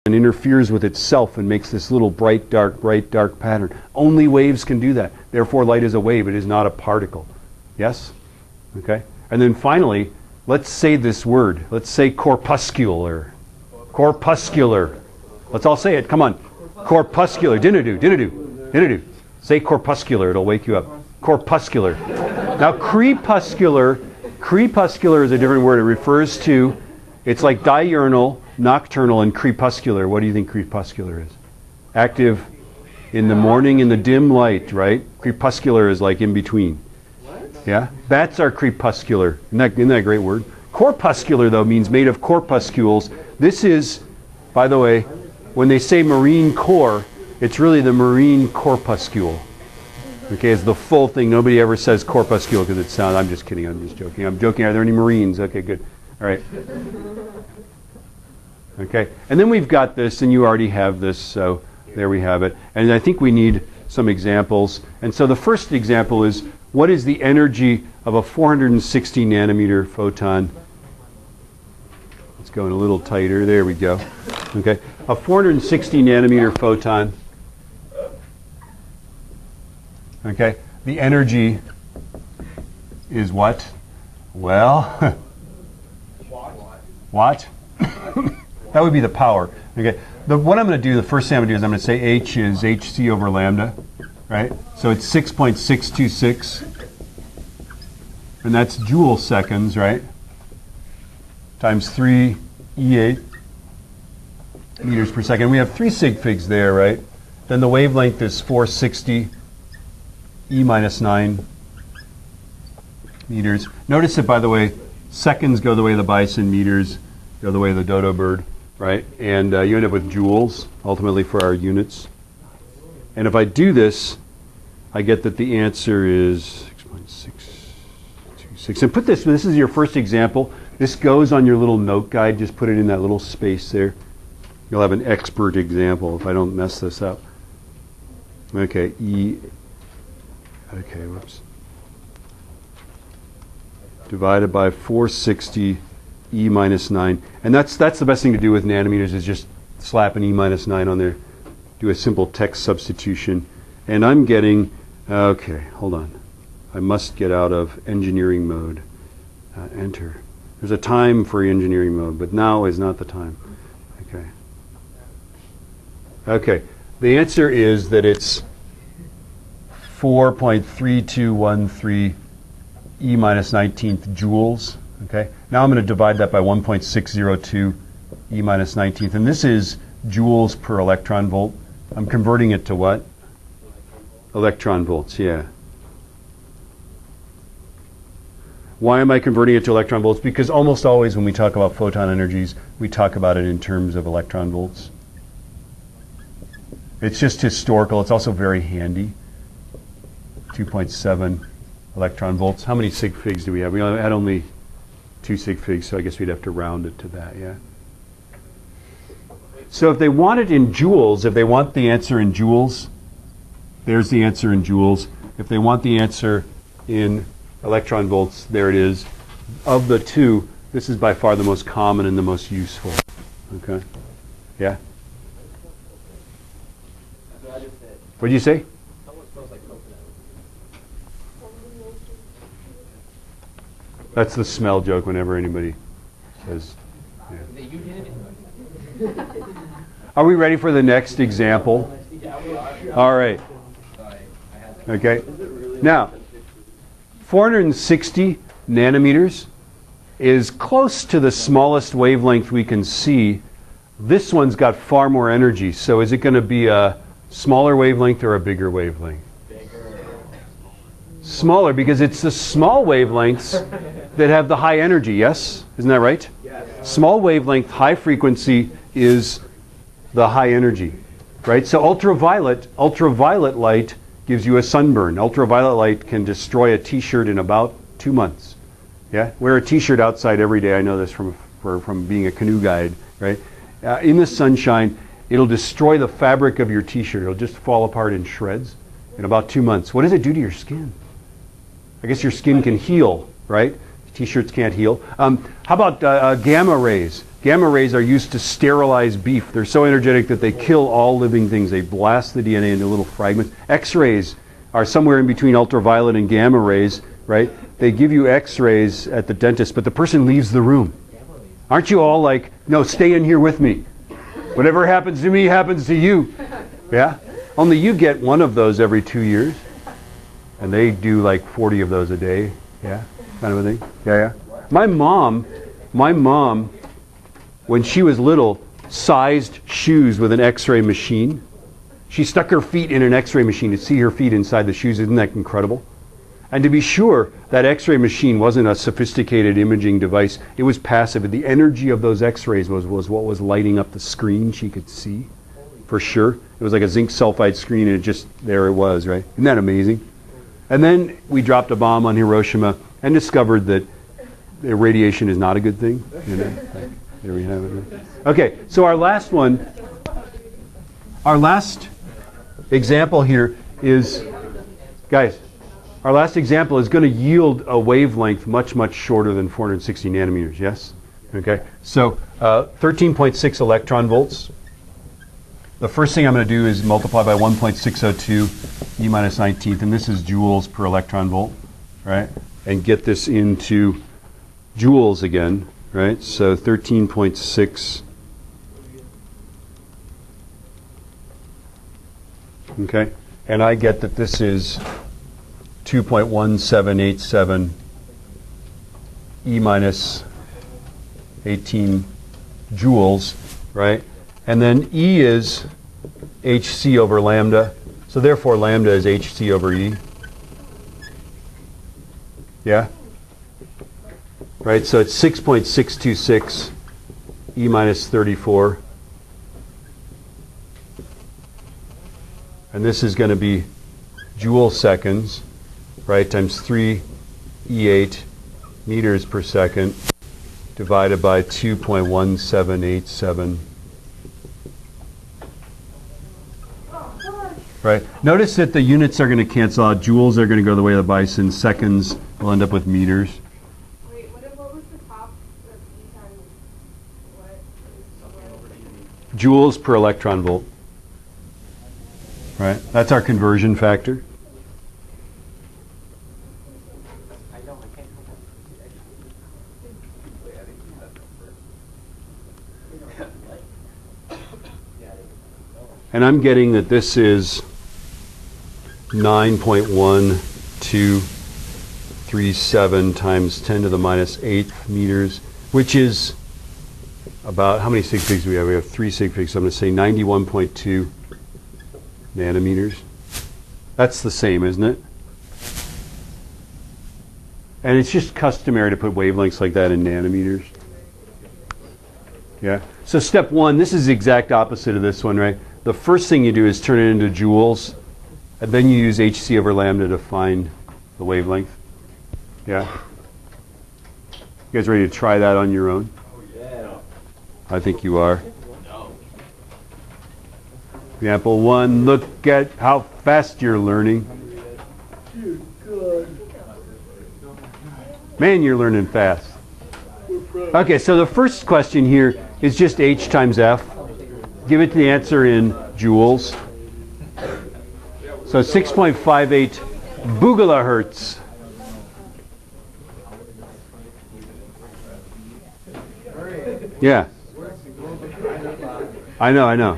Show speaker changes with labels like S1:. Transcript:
S1: and interferes with itself and makes this little bright, dark pattern. Only waves can do that. Therefore, light is a wave. It is not a particle. Yes? Okay? And then finally, let's say this word. Let's say corpuscular. Corpuscular. Let's all say it. Come on. Corpuscular. Dinadu. Say corpuscular. It'll wake you up. Corpuscular. Now, crepuscular is a different word. It refers to, it's like diurnal, nocturnal, and crepuscular. What do you think crepuscular is? Active in the morning in the dim light, right? Crepuscular is like in between. Yeah? Bats are crepuscular. Isn't that a great word? Corpuscular, though, means made of corpuscles. This is, by the way, when they say marine core, it's really the marine corpuscle. Okay, it's the full thing. Nobody ever says corpuscle because it sounds, I'm just kidding, I'm just joking. I'm joking. Are there any Marines? Okay, good. All right. Okay, and then we've got this, and you already have this, so there we have it. And I think we need some examples. And so the first example is, what is the energy of a 460 nanometer photon? Let's go in a little tighter. There we go. Okay, a 460 nanometer photon. Okay, the energy is what? Well, what? That would be the power. Okay, what I'm going to do, the first thing I'm going to do is I'm going to say H is hc over lambda, right? So it's 6.626, and that's joule seconds, right? Times 3 E8 meters per second. We have 3 sig figs there, right? Then the wavelength is 460 E minus 9 meters. Notice that, by the way, seconds go the way of the bison, meters go the way of the dodo bird, right? And you end up with joules, ultimately, for our units. And if I do this, I get that the answer is 6.626. And put this is your first example. This goes on your little note guide. Just put it in that little space there. You'll have an expert example if I don't mess this up. Okay, whoops. Divided by 460 E minus 9. And that's the best thing to do with nanometers, is just slap an E minus 9 on there. Do a simple text substitution. And I'm getting, okay, hold on. I must get out of engineering mode. Enter. There's a time for engineering mode, but now is not the time. Okay. Okay. The answer is that it's 4.3213 E minus 19th joules. Okay. Now I'm going to divide that by 1.602 E minus 19th. And this is joules per electron volt. I'm converting it to what? Electron volts, yeah. Why am I converting it to electron volts? Because almost always when we talk about photon energies, we talk about it in terms of electron volts. It's just historical. It's also very handy. 2.7 electron volts. How many sig figs do we have? We had only 2 sig figs, so I guess we'd have to round it to that, yeah? So if they want it in joules, if they want the answer in joules, there's the answer in joules. If they want the answer in electron volts, there it is. Of the two, this is by far the most common and the most useful. Okay? Yeah? What did you say? That's the smell joke whenever anybody says. Yeah. Are we ready for the next example? All right. Okay. Now, 460 nanometers is close to the smallest wavelength we can see. This one's got far more energy. So is it going to be a smaller wavelength or a bigger wavelength? Smaller, because it's the small wavelengths that have the high energy, yes? Isn't that right? Yes. Small wavelength, high frequency is the high energy, right? So ultraviolet light gives you a sunburn. Ultraviolet light can destroy a t-shirt in about 2 months. Yeah? Wear a t-shirt outside every day. I know this from being a canoe guide, right? In the sunshine, it'll destroy the fabric of your t-shirt. It'll just fall apart in shreds in about 2 months. What does it do to your skin? I guess your skin can heal, right? T-shirts can't heal. How about gamma rays? Gamma rays are used to sterilize beef. They're so energetic that they kill all living things. They blast the DNA into little fragments. X-rays are somewhere in between ultraviolet and gamma rays, right? They give you X-rays at the dentist, but the person leaves the room. Aren't you all like, no, stay in here with me. Whatever happens to me happens to you. Yeah? Only you get one of those every 2 years. And they do like 40 of those a day. Yeah? Kind of a thing. Yeah, yeah. My mom, when she was little, sized shoes with an X-ray machine. She stuck her feet in an X-ray machine to see her feet inside the shoes. Isn't that incredible? And to be sure, that X-ray machine wasn't a sophisticated imaging device. It was passive. The energy of those X-rays was what was lighting up the screen she could see, for sure. It was like a zinc sulfide screen, and there it was, right? Isn't that amazing? And then we dropped a bomb on Hiroshima and discovered that radiation is not a good thing. You know? There we have it. Right? Okay, so our last example here is, guys, our last example is going to yield a wavelength much, much shorter than 460 nanometers, yes? Okay, so 13.6 electron volts. The first thing I'm going to do is multiply by 1.602 e minus 19th, and this is joules per electron volt, right? And get this into joules again, right? So 13.6. Okay, and I get that this is 2.1787 e minus 18 joules, right? And then E is hc over lambda. So therefore lambda is hc over E. Yeah? Right, so it's 6.626 e minus 34. And this is going to be joule seconds, right, times 3 E8 meters per second divided by 2.1787. Right. Notice that the units are going to cancel out. Joules are going to go the way of the bison. Seconds will end up with meters.
S2: Wait, what was the top of E times what?
S1: Joules per electron volt. Right. That's our conversion factor. And I'm getting that this is 9.1237 times 10 to the minus 8th meters, which is about, how many sig figs do we have? We have 3 sig figs, so I'm going to say 91.2 nanometers. That's the same, isn't it? And it's just customary to put wavelengths like that in nanometers. Yeah. So step one, this is the exact opposite of this one, right? The first thing you do is turn it into joules, and then you use hc over lambda to find the wavelength. Yeah? You guys ready to try that on your own?
S3: Oh, yeah.
S1: I think you are.
S3: No.
S1: Example 1, look at how fast you're learning. Man, you're learning fast. Okay, so the first question here is just h times f. Give it the answer in joules. So 6.58 boogilahertz. Yeah. I know.